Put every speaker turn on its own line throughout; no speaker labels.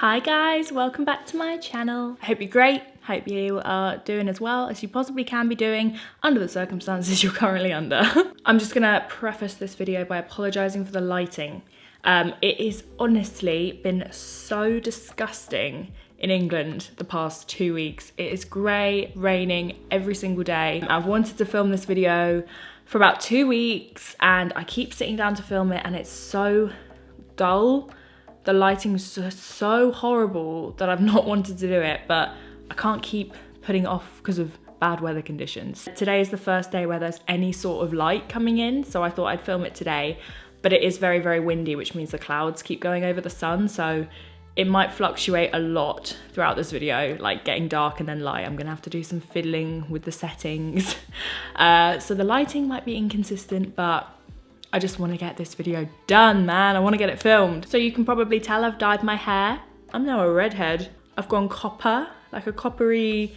Hi guys, welcome back to my channel. I hope you're great. Hope you are doing as well as you possibly can be doing under the circumstances you're currently under. I'm just gonna preface this video by apologizing for the lighting. It has honestly been so disgusting in England the past 2 weeks. It is grey, raining every single day. I've wanted to film this video for about 2 weeks and I keep sitting down to film it and it's so dull. The lighting's so horrible that I've not wanted to do it, but I can't keep putting it off because of bad weather conditions. Today is the first day where there's any sort of light coming in, so I thought I'd film it today, but it is very, very windy, which means the clouds keep going over the sun, so it might fluctuate a lot throughout this video, like getting dark and then light. I'm gonna have to do some fiddling with the settings. So the lighting might be inconsistent, but I just want to get this video done, man. I want to get it filmed. So you can probably tell I've dyed my hair. I'm now a redhead. I've gone copper, like a coppery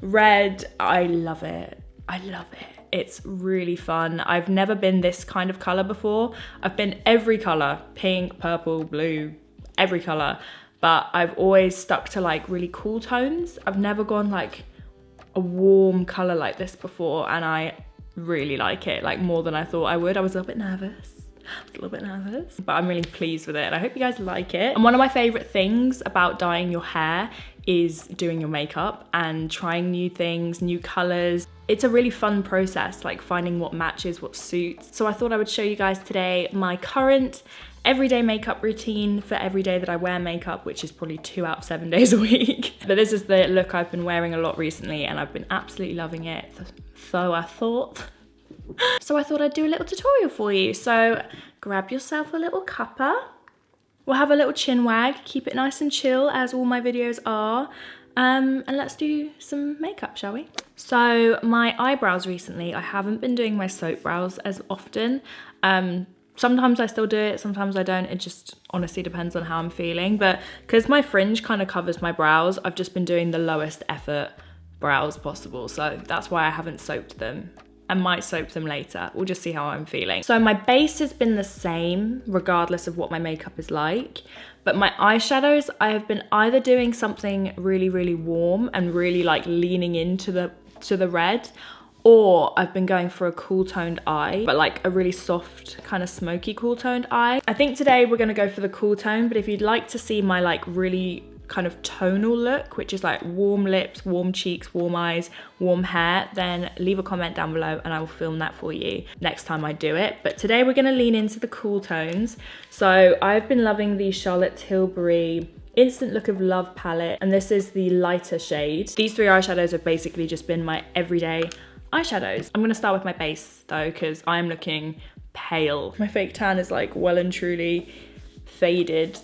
red. I love it. I love it. It's really fun. I've never been this kind of color before. I've been every color, pink, purple, blue, every color, but I've always stuck to like really cool tones. I've never gone like a warm color like this before, and I really like it, like more than I thought I would. I was a little bit nervous, but I'm really pleased with it and I hope you guys like it. And one of my favorite things about dyeing your hair is doing your makeup and trying new things, new colors. It's a really fun process, like finding what matches, what suits. So I thought I would show you guys today my current everyday makeup routine for every day that I wear makeup, which is probably 2 out of 7 days a week. But this is the look I've been wearing a lot recently and I've been absolutely loving it. So I thought I'd do a little tutorial for you. So grab yourself a little cuppa. We'll have a little chin wag, keep it nice and chill as all my videos are. And let's do some makeup, shall we? So my eyebrows recently, I haven't been doing my soap brows as often. Sometimes I still do it, sometimes I don't. It just honestly depends on how I'm feeling. But because my fringe kind of covers my brows, I've just been doing the lowest effort brows possible. So that's why I haven't soaped them. I might soap them later. We'll just see how I'm feeling. So my base has been the same regardless of what my makeup is like. But my eyeshadows, I have been either doing something really, really warm and really like leaning into the red, or I've been going for a cool toned eye, but like a really soft kind of smoky cool toned eye. I think today we're gonna go for the cool tone, but if you'd like to see my like really kind of tonal look, which is like warm lips, warm cheeks, warm eyes, warm hair, then leave a comment down below and I will film that for you next time I do it. But today we're gonna lean into the cool tones. So I've been loving the Charlotte Tilbury Instant Look of Love palette, and this is the lighter shade. These 3 eyeshadows have basically just been my everyday eyeshadows. I'm gonna start with my base though, because I'm looking pale. My fake tan is like well and truly faded.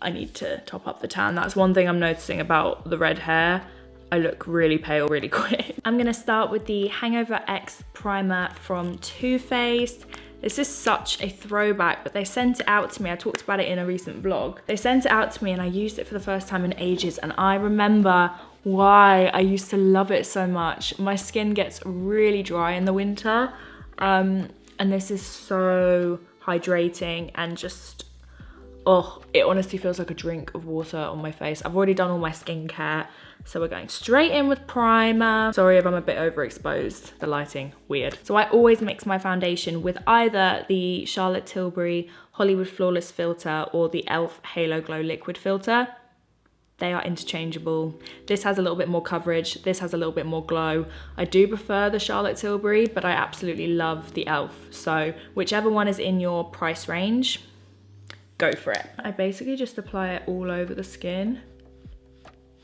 I need to top up the tan. That's one thing I'm noticing about the red hair. I look really pale really quick. I'm gonna start with the Hangover X primer from Too Faced. This is such a throwback, but they sent it out to me. I talked about it in a recent vlog. They sent it out to me and I used it for the first time in ages, and I remember why I used to love it so much. My skin gets really dry in the winter, and this is so hydrating and just, oh, it honestly feels like a drink of water on my face. I've already done all my skincare, so we're going straight in with primer. Sorry if I'm a bit overexposed, the lighting, weird. So I always mix my foundation with either the Charlotte Tilbury Hollywood Flawless filter or the e.l.f. Halo Glow liquid filter. They are interchangeable. This has a little bit more coverage. This has a little bit more glow. I do prefer the Charlotte Tilbury, but I absolutely love the e.l.f. So whichever one is in your price range, go for it. I basically just apply it all over the skin.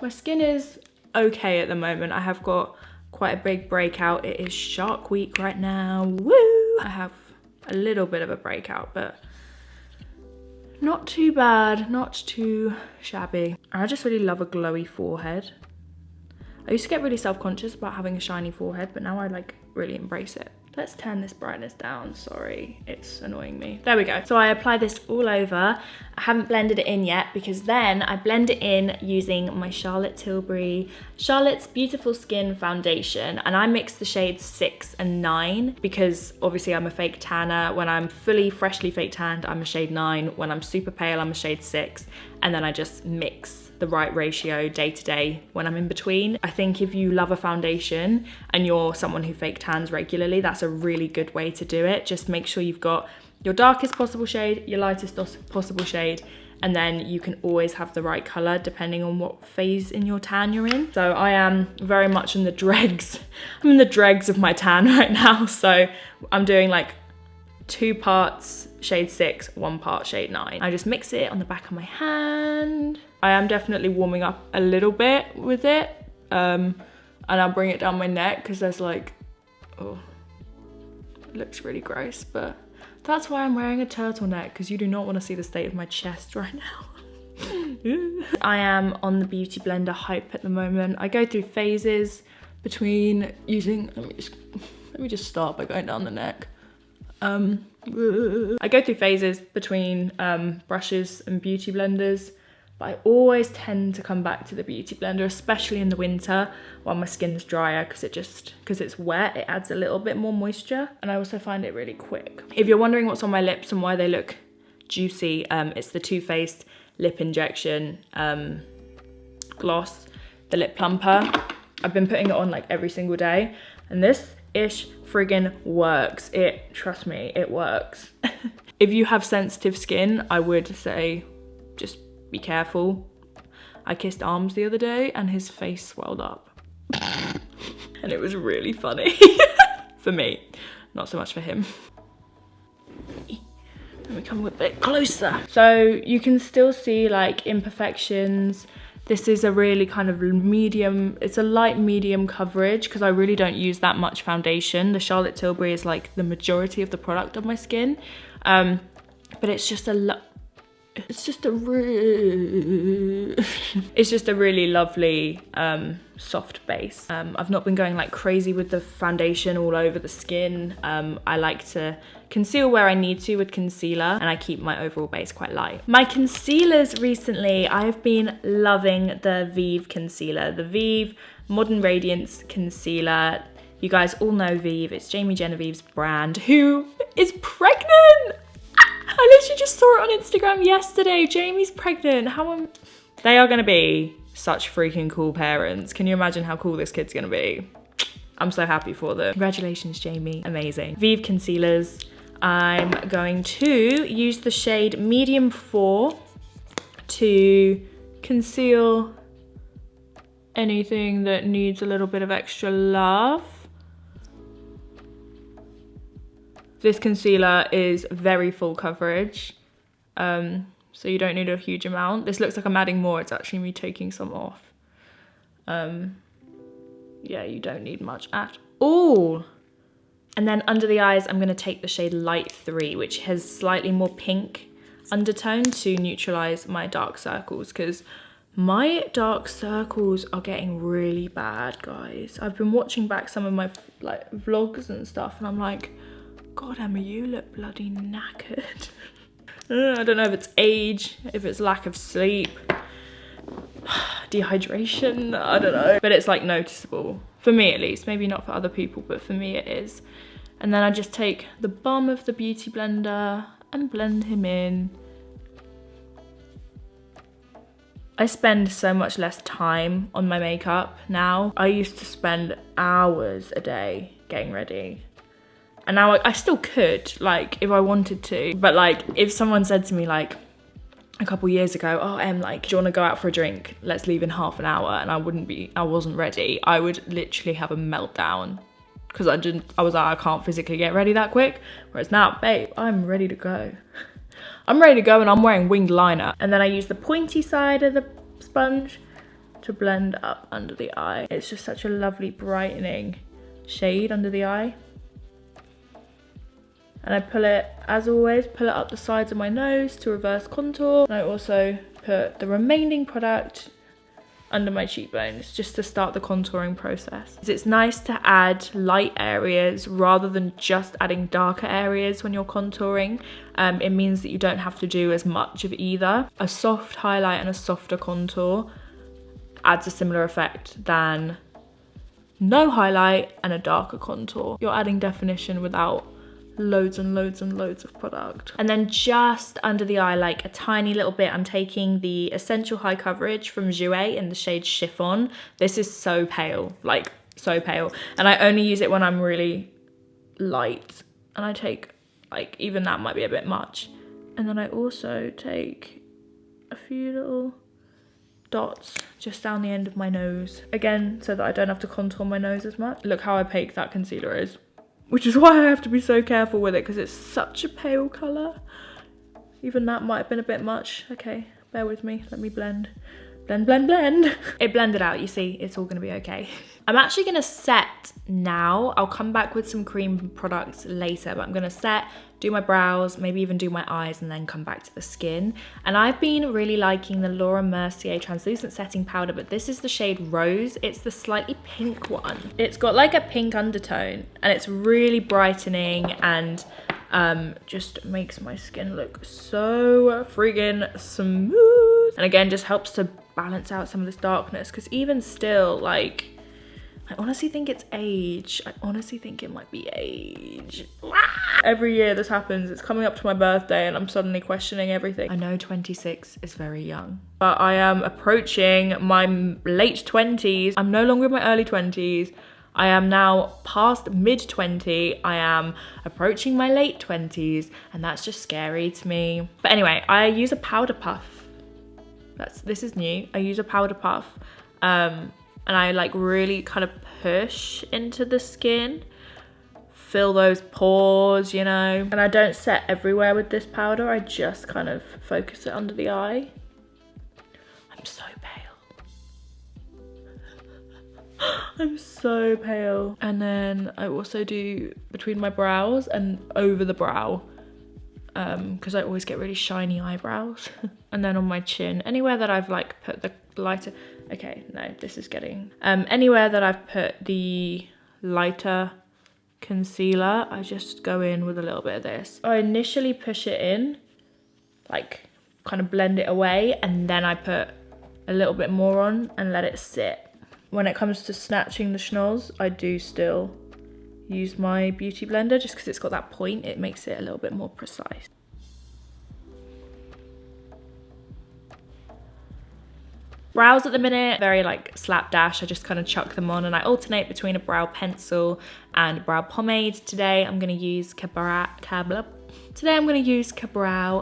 My skin is okay at the moment. I have got quite a big breakout. It is Shark Week right now. Woo! I have a little bit of a breakout, but not too bad, not too shabby. I just really love a glowy forehead. I used to get really self-conscious about having a shiny forehead, but now I like really embrace it. Let's turn this brightness down, sorry, it's annoying me. There we go. So I apply this all over. I haven't blended it in yet because then I blend it in using my Charlotte's Beautiful Skin Foundation, and I mix the shades 6 and 9 because obviously I'm a fake tanner. When I'm freshly fake tanned, I'm a shade 9. When I'm super pale, I'm a shade 6. And then I just mix the right ratio day to day when I'm in between. I think if you love a foundation and you're someone who fake tans regularly, that's a really good way to do it. Just make sure you've got your darkest possible shade, your lightest possible shade, and then you can always have the right color depending on what phase in your tan you're in. So I am very much in the dregs. I'm in the dregs of my tan right now. So I'm doing like 2 parts shade 6, 1 part shade 9. I just mix it on the back of my hand. I am definitely warming up a little bit with it. And I'll bring it down my neck because there's like, oh, it looks really gross, but that's why I'm wearing a turtleneck, because you do not want to see the state of my chest right now. I am on the beauty blender hype at the moment. I go through phases between using, let me just start by going down the neck. I go through phases between brushes and beauty blenders, but I always tend to come back to the beauty blender, especially in the winter while my skin's drier, because it's wet, it adds a little bit more moisture, and I also find it really quick. If you're wondering what's on my lips and why they look juicy, it's the Too Faced Lip Injection gloss, the lip plumper. I've been putting it on like every single day, and this ish friggin' works. Trust me, it works. If you have sensitive skin, I would say just be careful. I kissed Arms the other day and his face swelled up. And it was really funny. For me, not so much for him. Let me come a bit closer. So you can still see like imperfections. This is a really kind of medium, it's a light medium coverage because I really don't use that much foundation. The Charlotte Tilbury is like the majority of the product of my skin. But it's just a really lovely soft base. I've not been going like crazy with the foundation all over the skin. I like to conceal where I need to with concealer, and I keep my overall base quite light. My concealers recently, I've been loving the Vive concealer, the Vive Modern Radiance concealer. You guys all know Vive, it's Jamie Genevieve's brand, who is pregnant. I literally just saw it on Instagram yesterday. Jamie's pregnant. They are gonna be such freaking cool parents. Can you imagine how cool this kid's gonna be? I'm so happy for them. Congratulations, Jamie. Amazing. Vive concealers. I'm going to use the shade Medium 4 to conceal anything that needs a little bit of extra love. This concealer is very full coverage, so you don't need a huge amount. This looks like I'm adding more, it's actually me taking some off. Yeah, you don't need much at all. And then under the eyes, I'm gonna take the shade Light 3, which has slightly more pink undertone to neutralize my dark circles, because my dark circles are getting really bad, guys. I've been watching back some of my like vlogs and stuff, and I'm like, God, Emma, you look bloody knackered. I don't know if it's age, if it's lack of sleep, dehydration, I don't know. But it's like noticeable, for me at least. Maybe not for other people, but for me it is. And then I just take the bum of the beauty blender and blend him in. I spend so much less time on my makeup now. I used to spend hours a day getting ready. And now I still could, like, if I wanted to. But like, if someone said to me like a couple years ago, oh, Em, like, do you want to go out for a drink? Let's leave in half an hour. And I wasn't ready. I would literally have a meltdown. Because I was like, I can't physically get ready that quick. Whereas now, babe, I'm ready to go. I'm ready to go, and I'm wearing winged liner. And then I use the pointy side of the sponge to blend up under the eye. It's just such a lovely brightening shade under the eye. And I pull it, as always, pull it up the sides of my nose to reverse contour. And I also put the remaining product under my cheekbones just to start the contouring process. It's nice to add light areas rather than just adding darker areas when you're contouring. It means that you don't have to do as much of either. A soft highlight and a softer contour adds a similar effect than no highlight and a darker contour. You're adding definition without loads and loads and loads of product. And then just under the eye, like a tiny little bit, I'm taking the Essential High Coverage from Jouer in the shade Chiffon. This is so pale, like so pale. And I only use it when I'm really light. And I take, like, even that might be a bit much. And then I also take a few little dots just down the end of my nose. Again, so that I don't have to contour my nose as much. Look how opaque that concealer is. Which is why I have to be so careful with it, because it's such a pale colour. Even that might have been a bit much. Okay, bear with me, let me blend. Blend, blend, blend. It blended out, you see, it's all gonna be okay. I'm actually gonna set now. I'll come back with some cream products later, but I'm gonna set, do my brows, maybe even do my eyes, and then come back to the skin. And I've been really liking the Laura Mercier translucent setting powder, but this is the shade Rose. It's the slightly pink one. It's got like a pink undertone, and it's really brightening and just makes my skin look so friggin' smooth. And again, just helps to balance out some of this darkness, because even still, like, I honestly think it's age. I honestly think it might be age. Every year this happens. It's coming up to my birthday and I'm suddenly questioning everything. I know 26 is very young, but I am approaching my late 20s. I'm no longer in my early 20s. I am now past mid-20. I am approaching my late 20s, and that's just scary to me. But anyway, I use a powder puff. This is new. I use a powder puff. And I like really kind of push into the skin, fill those pores, you know. And I don't set everywhere with this powder. I just kind of focus it under the eye. I'm so pale. I'm so pale. And then I also do between my brows and over the brow, because I always get really shiny eyebrows. And then on my chin, anywhere that I've like put the lighter, okay, no, this is getting, anywhere that I've put the lighter concealer, I just go in with a little bit of this. I initially push it in, like kind of blend it away, and then I put a little bit more on and let it sit. When it comes to snatching the schnoz, I do still use my beauty blender, just because it's got that point, it makes it a little bit more precise. Brows at the minute, very like slapdash. I just kind of chuck them on and I alternate between a brow pencil and a brow pomade. Today I'm going to use Cabrow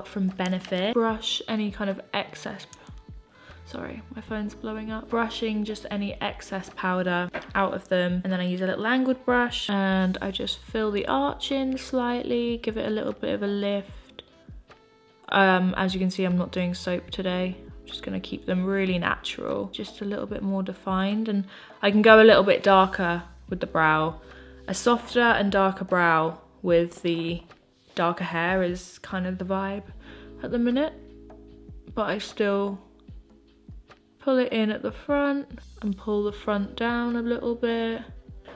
from Benefit. Brush any kind of excess, sorry, my phone's blowing up. Brushing just any excess powder out of them. And then I use a little angled brush and I just fill the arch in slightly, give it a little bit of a lift. As you can see, I'm not doing soap today. Just gonna keep them really natural, just a little bit more defined, and I can go a little bit darker with the brow. A softer and darker brow with the darker hair is kind of the vibe at the minute, but I still pull it in at the front and pull the front down a little bit.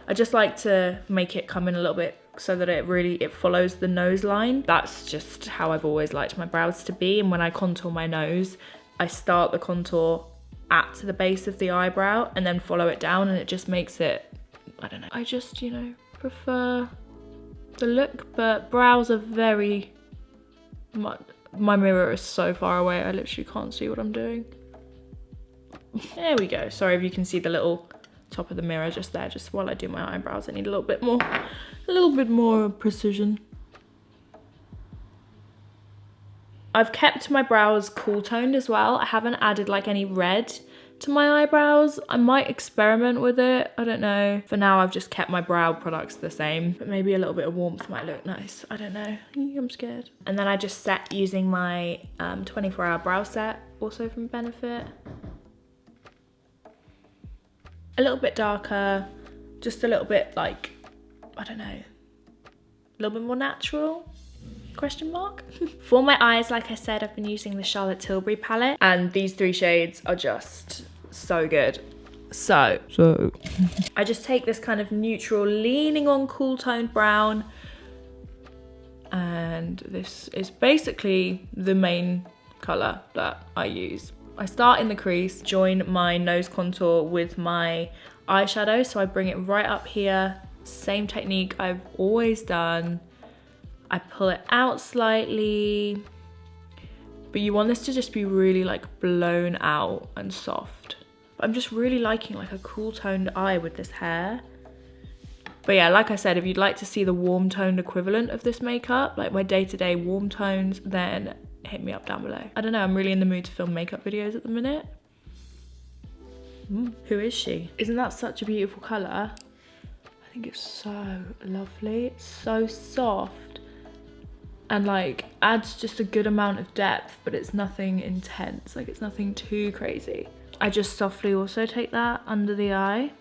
I just like to make it come in a little bit so that it follows the nose line. That's just how I've always liked my brows to be, and when I contour my nose, I start the contour at the base of the eyebrow and then follow it down, and it just makes it, I don't know. I just, you know, prefer the look, but brows are very much, my mirror is so far away, I literally can't see what I'm doing. There we go. Sorry if you can see the little top of the mirror just there, just while I do my eyebrows. I need a little bit more precision. I've kept my brows cool toned as well. I haven't added like any red to my eyebrows. I might experiment with it, I don't know. For now, I've just kept my brow products the same, but maybe a little bit of warmth might look nice. I don't know, I'm scared. And then I just set using my 24-hour brow set, also from Benefit. A little bit darker, just a little bit like, I don't know, a little bit more natural. Question mark. For my eyes, like I said, I've been using the Charlotte Tilbury palette, and these three shades are just so good. So I just take this kind of neutral, leaning on cool toned brown, and this is basically the main colour that I use. I start in the crease, join my nose contour with my eyeshadow, so I bring it right up here, same technique I've always done. I pull it out slightly, but you want this to just be really like blown out and soft. I'm just really liking like a cool toned eye with this hair. But yeah, like I said, if you'd like to see the warm toned equivalent of this makeup, like my day-to-day warm tones, then hit me up down below. I don't know, I'm really in the mood to film makeup videos at the minute. Who is she? Isn't that such a beautiful colour? I think it's so lovely. It's so soft and like adds just a good amount of depth, but it's nothing intense. Like it's nothing too crazy. I just softly also take that under the eye.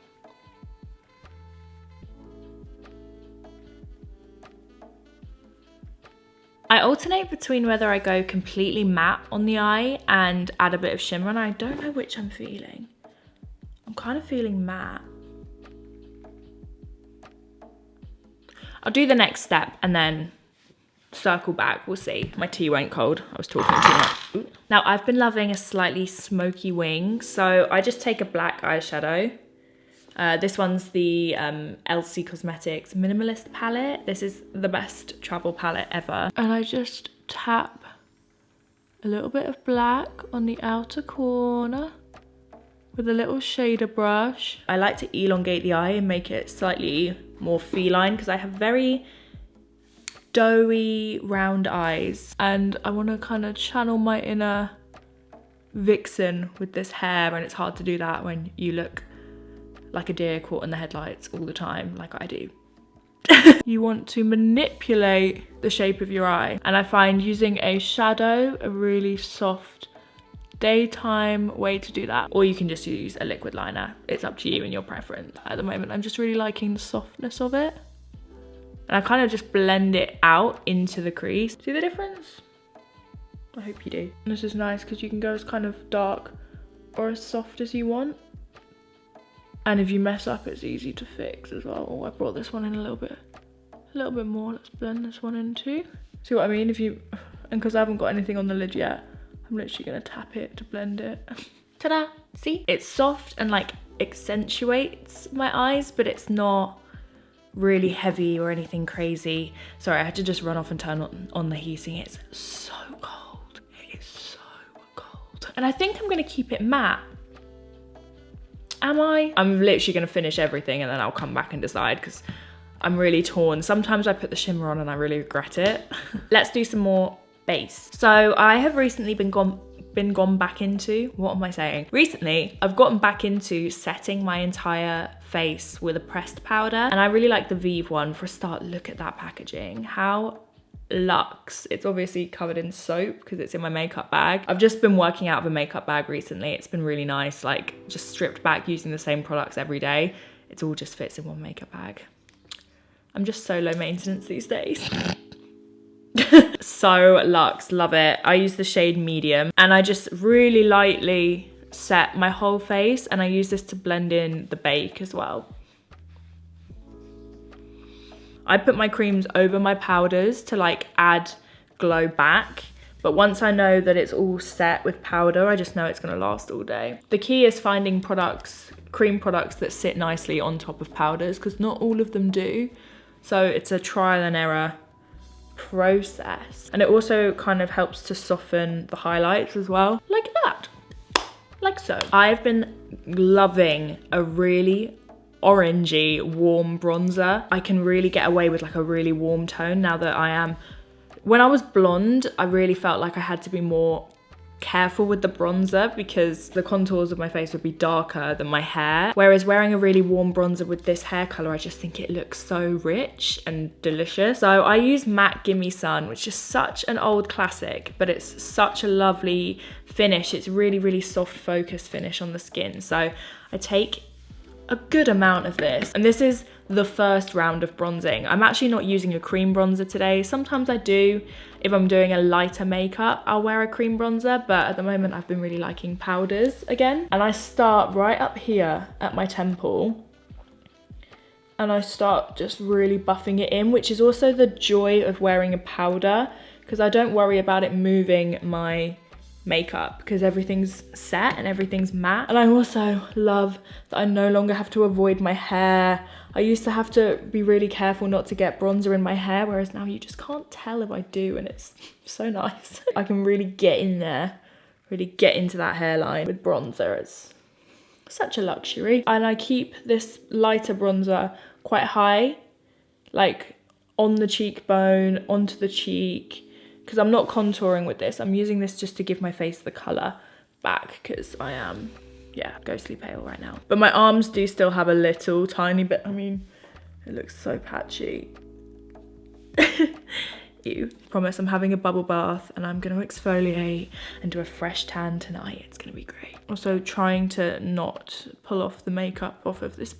I alternate between whether I go completely matte on the eye and add a bit of shimmer, and I don't know which I'm feeling. I'm kind of feeling matte. I'll do the next step and then circle back, we'll see. My tea went cold, I was talking too much. Ooh. Now I've been loving a slightly smoky wing, so I just take a black eyeshadow. This one's the LC Cosmetics Minimalist palette. This is the best travel palette ever. And I just tap a little bit of black on the outer corner with a little shader brush. I like to elongate the eye and make it slightly more feline because I have very doughy round eyes, and I want to kind of channel my inner vixen with this hair, and it's hard to do that when you look like a deer caught in the headlights all the time like I do. You want to manipulate the shape of your eye, and I find using a shadow a really soft daytime way to do that, or you can just use a liquid liner. It's up to you and your preference. At the moment I'm just really liking the softness of it, and I kind of just blend it out into the crease. See the difference? I hope you do. And this is nice because you can go as kind of dark or as soft as you want. And if you mess up, it's easy to fix as well. Oh, I brought this one in a little bit more. Let's blend this one in too. See what I mean? And because I haven't got anything on the lid yet, I'm literally gonna tap it to blend it. Ta-da! See? It's soft and like accentuates my eyes, but it's not really heavy or anything crazy. Sorry, I had to just run off and turn on the heating. It's so cold. It is so cold. And I think I'm gonna keep it matte. Am I? I'm literally gonna finish everything and then I'll come back and decide because I'm really torn. Sometimes I put the shimmer on and I really regret it. Let's do some more base. So I have recently been gone back into, what am I saying? Recently, I've gotten back into setting my entire face with a pressed powder, and I really like the Vive one. For a start, look at that packaging. How luxe. It's obviously covered in soap because it's in my makeup bag. I've just been working out of a makeup bag recently. It's been really nice, like just stripped back using the same products every day. It all just fits in one makeup bag. I'm just so low maintenance these days. So luxe, love it. I use the shade medium and I just really lightly set my whole face, and I use this to blend in the bake as well. I put my creams over my powders to like add glow back, but once I know that it's all set with powder, I just know it's gonna last all day. The key is finding cream products that sit nicely on top of powders, because not all of them do. So it's a trial and error process. And it also kind of helps to soften the highlights as well, like that, like so. I've been loving a really orangey warm bronzer. I can really get away with like a really warm tone now that I am. When I was blonde, I really felt like I had to be more careful with the bronzer because the contours of my face would be darker than my hair. Whereas wearing a really warm bronzer with this hair color, I just think it looks so rich and delicious. So I use MAC Gimme Sun, which is such an old classic, but it's such a lovely finish. It's really, really soft focus finish on the skin. So I take a good amount of this. And this is the first round of bronzing. I'm actually not using a cream bronzer today. Sometimes I do. If I'm doing a lighter makeup, I'll wear a cream bronzer, but at the moment I've been really liking powders again. And I start right up here at my temple, and I start just really buffing it in, which is also the joy of wearing a powder, because I don't worry about it moving my makeup because everything's set and everything's matte. And I also love that I no longer have to avoid my hair. I used to have to be really careful not to get bronzer in my hair, whereas now you just can't tell if I do, and it's so nice. I can really get in there, really get into that hairline with bronzer. It's such a luxury. And I keep this lighter bronzer quite high, like on the cheekbone, onto the cheek, because I'm not contouring with this. I'm using this just to give my face the colour back, because I am, yeah, ghostly pale right now. But my arms do still have a little tiny bit. I mean, it looks so patchy. Ew. Promise I'm having a bubble bath and I'm going to exfoliate and do a fresh tan tonight. It's going to be great. Also trying to not pull off the makeup off of this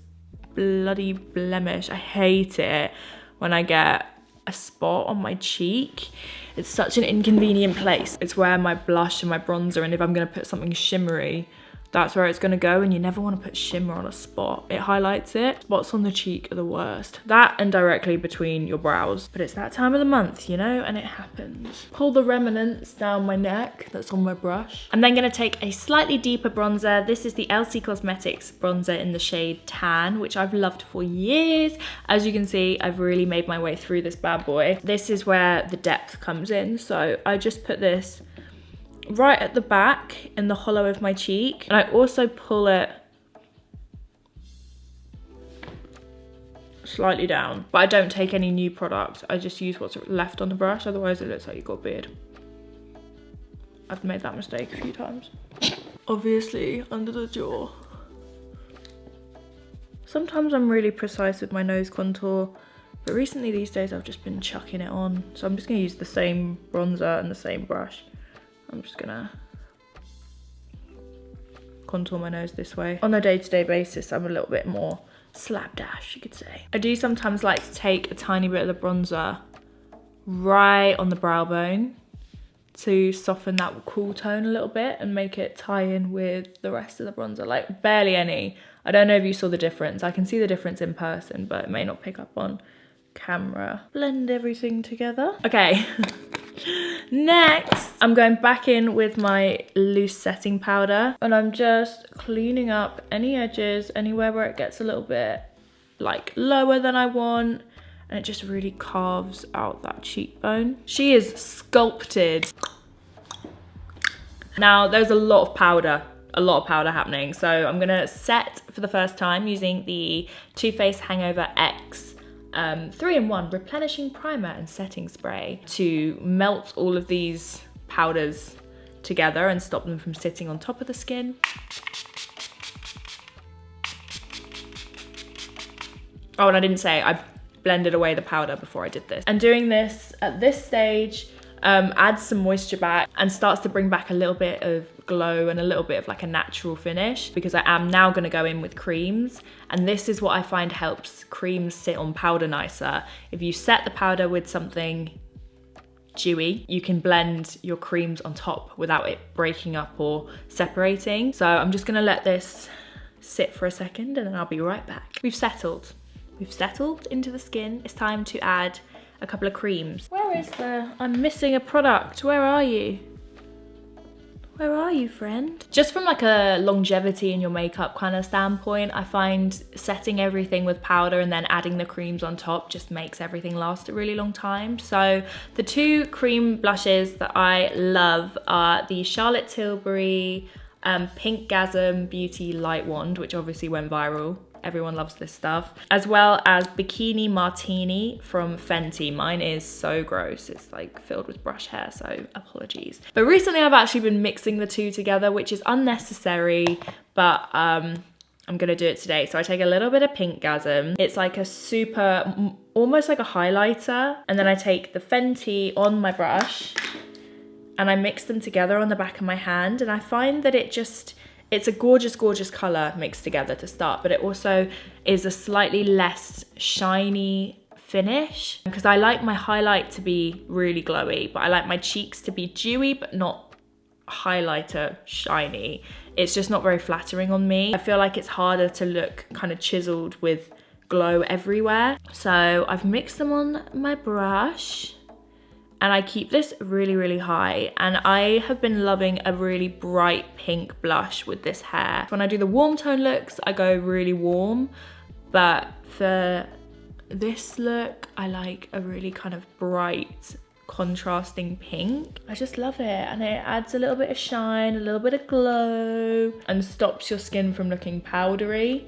bloody blemish. I hate it when I get a spot on my cheek. It's such an inconvenient place. It's where my blush and my bronzer, and if I'm going to put something shimmery, that's where it's going to go, and you never want to put shimmer on a spot. It highlights it. Spots on the cheek are the worst. That and directly between your brows. But it's that time of the month, you know, and it happens. Pull the remnants down my neck that's on my brush. I'm then going to take a slightly deeper bronzer. This is the LC Cosmetics bronzer in the shade Tan, which I've loved for years. As you can see, I've really made my way through this bad boy. This is where the depth comes in. So I just put this right at the back in the hollow of my cheek, and I also pull it slightly down, but I don't take any new product. I just use what's left on the brush, otherwise it looks like you've got a beard. I've made that mistake a few times. Obviously under the jaw. Sometimes I'm really precise with my nose contour, but recently these days I've just been chucking it on, so I'm just going to use the same bronzer and the same brush. I'm just gonna contour my nose this way. On a day-to-day basis, I'm a little bit more slapdash, you could say. I do sometimes like to take a tiny bit of the bronzer right on the brow bone to soften that cool tone a little bit and make it tie in with the rest of the bronzer, like barely any. I don't know if you saw the difference. I can see the difference in person, but it may not pick up on camera. Blend everything together. Okay. Next, I'm going back in with my loose setting powder, and I'm just cleaning up any edges, anywhere where it gets a little bit like lower than I want, and it just really carves out that cheekbone. She is sculpted. Now there's a lot of powder happening, so I'm gonna set for the first time using the Too Faced Hangover X 3-in-1 replenishing primer and setting spray to melt all of these powders together and stop them from sitting on top of the skin. Oh, and I didn't say I blended away the powder before I did this. And doing this at this stage adds some moisture back and starts to bring back a little bit of glow and a little bit of like a natural finish, because I am now going to go in with creams, and this is what I find helps creams sit on powder nicer. If you set the powder with something dewy, you can blend your creams on top without it breaking up or separating. So I'm just going to let this sit for a second and then I'll be right back. We've settled into the skin. It's time to add a couple of creams. Where is I'm missing a product. Where are you? Where are you, friend? Just from like a longevity in your makeup kind of standpoint, I find setting everything with powder and then adding the creams on top just makes everything last a really long time. So the two cream blushes that I love are the Charlotte Tilbury Pinkgasm Beauty Light Wand, which obviously went viral. Everyone loves this stuff. As well as Bikini Martini from Fenty. Mine is so gross. It's like filled with brush hair, so apologies. But recently I've actually been mixing the two together, which is unnecessary, but I'm gonna do it today. So I take a little bit of Pinkgasm. It's like a super, almost like a highlighter. And then I take the Fenty on my brush and I mix them together on the back of my hand. And I find that it It's a gorgeous, gorgeous color mixed together to start, but it also is a slightly less shiny finish, because I like my highlight to be really glowy, but I like my cheeks to be dewy but not highlighter shiny. It's just not very flattering on me. I feel like it's harder to look kind of chiseled with glow everywhere. So I've mixed them on my brush, and I keep this really, really high. And I have been loving a really bright pink blush with this hair. When I do the warm tone looks, I go really warm, but for this look, I like a really kind of bright, contrasting pink. I just love it, and it adds a little bit of shine, a little bit of glow, and stops your skin from looking powdery.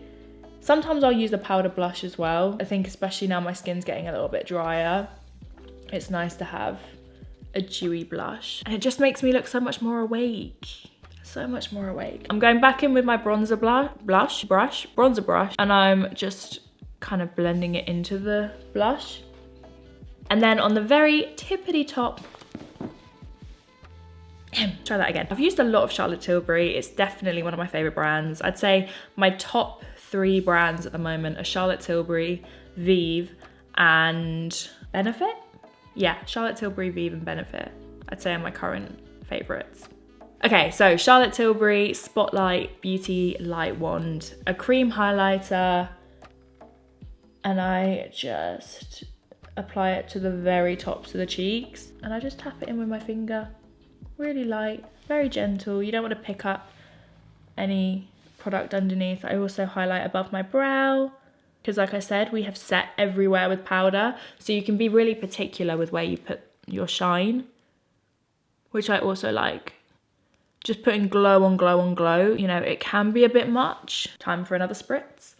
Sometimes I'll use a powder blush as well. I think especially now my skin's getting a little bit drier, it's nice to have a dewy blush, and it just makes me look so much more awake. So much more awake. I'm going back in with my bronzer bronzer brush, and I'm just kind of blending it into the blush. And then on the very tippity top, try that again. I've used a lot of Charlotte Tilbury. It's definitely one of my favorite brands. I'd say my top 3 brands at the moment are Charlotte Tilbury, Vive, and Benefit. Yeah, Charlotte Tilbury, Vive, and Benefit, I'd say are my current favorites. Okay, so Charlotte Tilbury Spotlight Beauty Light Wand, a cream highlighter, and I just apply it to the very tops of the cheeks, and I just tap it in with my finger. Really light, very gentle. You don't want to pick up any product underneath. I also highlight above my brow, because like I said, we have set everywhere with powder, so you can be really particular with where you put your shine, which I also like. Just putting glow on glow on glow, you know, it can be a bit much. Time for another spritz.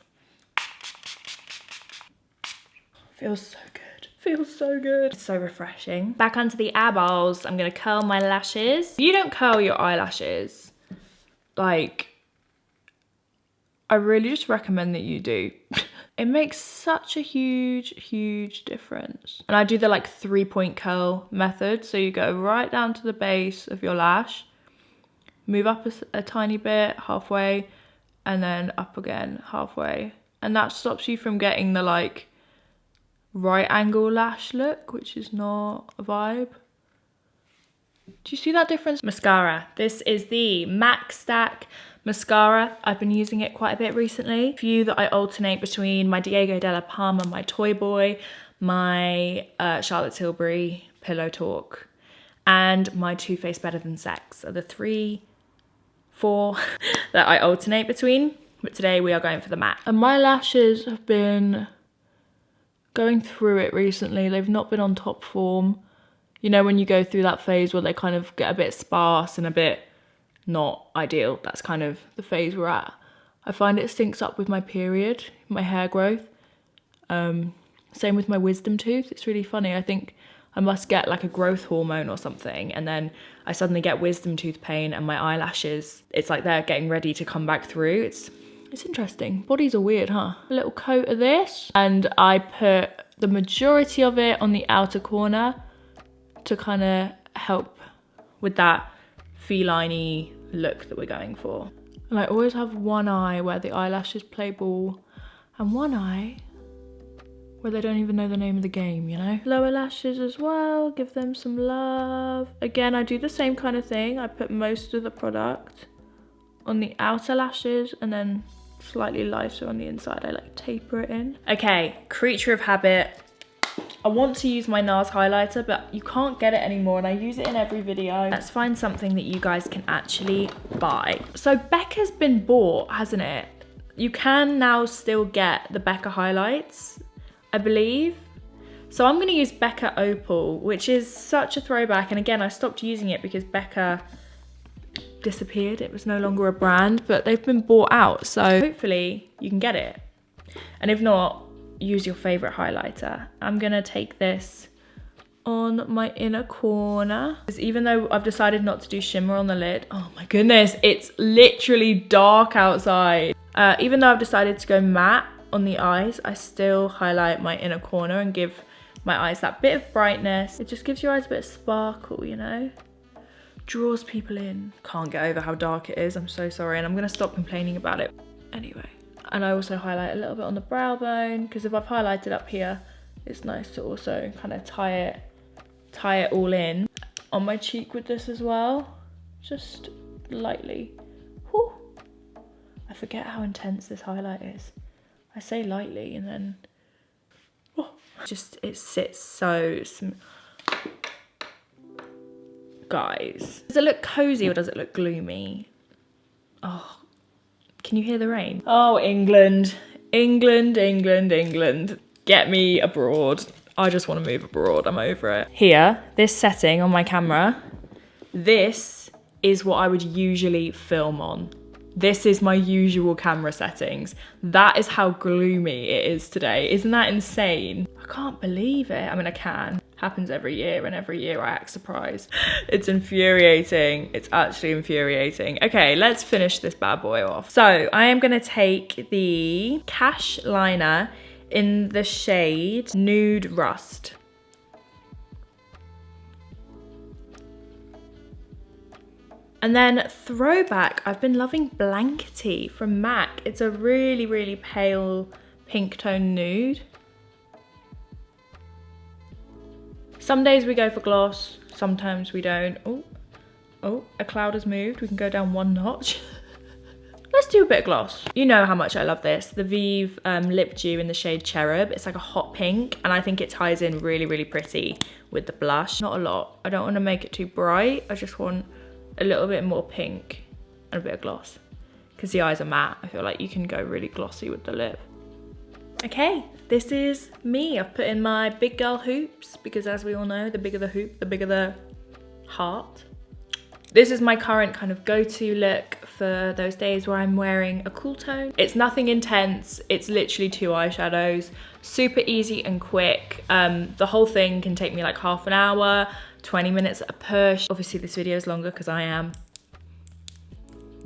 Feels so good. Feels so good. It's so refreshing. Back onto the eyeballs, I'm gonna curl my lashes. You don't curl your eyelashes. Like, I really just recommend that you do. It makes such a huge difference. And I do the like 3-point curl method. So you go right down to the base of your lash, move up a tiny bit, halfway, and then up again, halfway. And that stops you from getting the like right angle lash look, which is not a vibe. Do you see that difference? Mascara. This is the MAC Stack mascara. I've been using it quite a bit recently. A few that I alternate between my Diego Della Palma, my Toy Boy, my Charlotte Tilbury Pillow Talk, and my Too Faced Better Than Sex are the 4 that I alternate between. But today we are going for the MAC. And my lashes have been going through it recently. They've not been on top form. You know, when you go through that phase where they kind of get a bit sparse and a bit not ideal. That's kind of the phase we're at. I find it syncs up with my period, my hair growth. Same with my wisdom tooth. It's really funny. I think I must get like a growth hormone or something, and then I suddenly get wisdom tooth pain, and my eyelashes, it's like they're getting ready to come back through. It's interesting. Bodies are weird, huh? A little coat of this, and I put the majority of it on the outer corner to kind of help with that feline-y look that we're going for. And I always have one eye where the eyelashes play ball, and one eye where they don't even know the name of the game, you know? Lower lashes as well, give them some love. Again, I do the same kind of thing. I put most of the product on the outer lashes and then slightly lighter on the inside. I like taper it in. Okay, creature of habit. I want to use my NARS highlighter, but you can't get it anymore, and I use it in every video. Let's find something that you guys can actually buy. So Becca's been bought, hasn't it? You can now still get the Becca highlights, I believe. So I'm gonna use Becca Opal, which is such a throwback. And again, I stopped using it because Becca disappeared. It was no longer a brand, but they've been bought out. So hopefully you can get it. And if not, use your favorite highlighter. I'm gonna take this on my inner corner. Because even though I've decided not to do shimmer on the lid, oh my goodness, it's literally dark outside. Even though I've decided to go matte on the eyes, I still highlight my inner corner and give my eyes that bit of brightness. It just gives your eyes a bit of sparkle, you know? draws people in. Can't get over how dark it is. I'm so sorry, and I'm gonna stop complaining about it. Anyway, and I also highlight a little bit on the brow bone, because if I've highlighted up here, it's nice to also kind of tie it all in. On my cheek with this as well, just lightly. Whew. I forget how intense this highlight is. I say lightly and then, just, it sits so guys. Does it look cozy or does it look gloomy? Oh, can you hear the rain? Oh, England, England, England, England. Get me abroad. I just want to move abroad, I'm over it. Here, this setting on my camera, this is what I would usually film on. This is my usual camera settings. That is how gloomy it is today. Isn't that insane? I can't believe it. I mean, I can. Happens every year, and every year I act surprised. It's infuriating. It's actually infuriating. Okay, let's finish this bad boy off. So I am gonna take the Cash liner in the shade Nude Rust. And then throwback, I've been loving Blankety from MAC. It's a really, really pale pink tone nude. Some days we go for gloss, sometimes we don't. Oh, a cloud has moved. We can go down one notch. Let's do a bit of gloss. You know how much I love this. The Vive Lip Dew in the shade Cherub. It's like a hot pink, and I think it ties in really, really pretty with the blush. Not a lot. I don't want to make it too bright. I just want a little bit more pink and a bit of gloss. Because the eyes are matte, I feel like you can go really glossy with the lip. Okay, this is me. I've put in my big girl hoops, because as we all know, the bigger the hoop, the bigger the heart. This is my current kind of go-to look for those days where I'm wearing a cool tone. It's nothing intense, it's literally 2 eyeshadows, super easy and quick. The whole thing can take me like half an hour, 20 minutes at a push. Obviously this video is longer because I am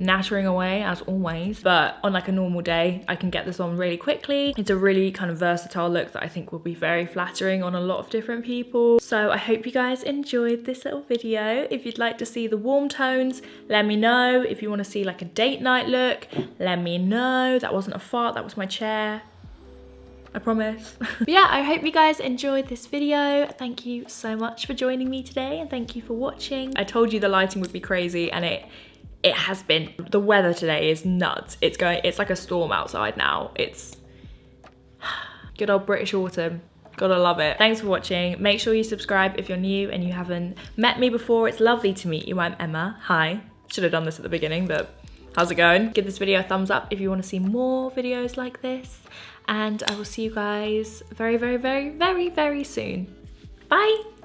nattering away as always, but on like a normal day I can get this on really quickly. It's a really kind of versatile look that I think will be very flattering on a lot of different people. So I hope you guys enjoyed this little video. If you'd like to see the warm tones, let me know. If you want to see like a date night look, let me know. That wasn't a fart, that was my chair, I promise. But yeah, I hope you guys enjoyed this video. Thank you so much for joining me today, and thank you for watching. I told you the lighting would be crazy, and it has been. The weather today is nuts. It's like a storm outside now. It's good old British autumn. Gotta love it. Thanks for watching. Make sure you subscribe if you're new and you haven't met me before. It's lovely to meet you. I'm Emma. Hi. Should have done this at the beginning, but how's it going? Give this video a thumbs up if you want to see more videos like this. And I will see you guys very, very, very, very, very soon. Bye.